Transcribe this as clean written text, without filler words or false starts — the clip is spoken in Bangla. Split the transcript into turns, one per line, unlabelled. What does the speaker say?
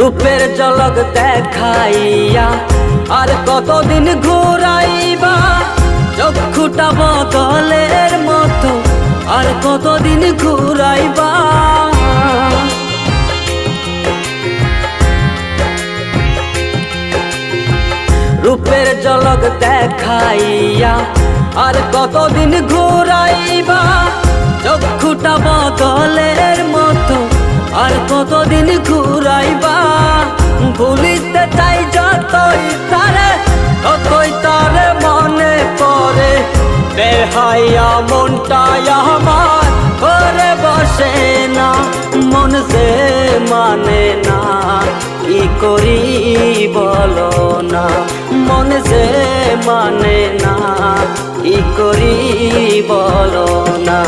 রূপের ঝলক দেখাইয়া আর কতদিন ঘুরাইবা, চক্ষুটা বদলের মতো আর কতদিন ঘুরাইবা। রূপের ঝলক দেখাইয়া আর কতদিন ঘুরাইবা, চক্ষুটা বদলের মতো আর কতদিন ঘুরাইবা। ভুলিতে চাই যতই তারে ততই তারে মনে পড়ে, বেহাইয়া মনটাই আমার ঘরে বসে না, মন সে মানে না, কি করি বলো না, মন সে মানে না, কি করি বলো না।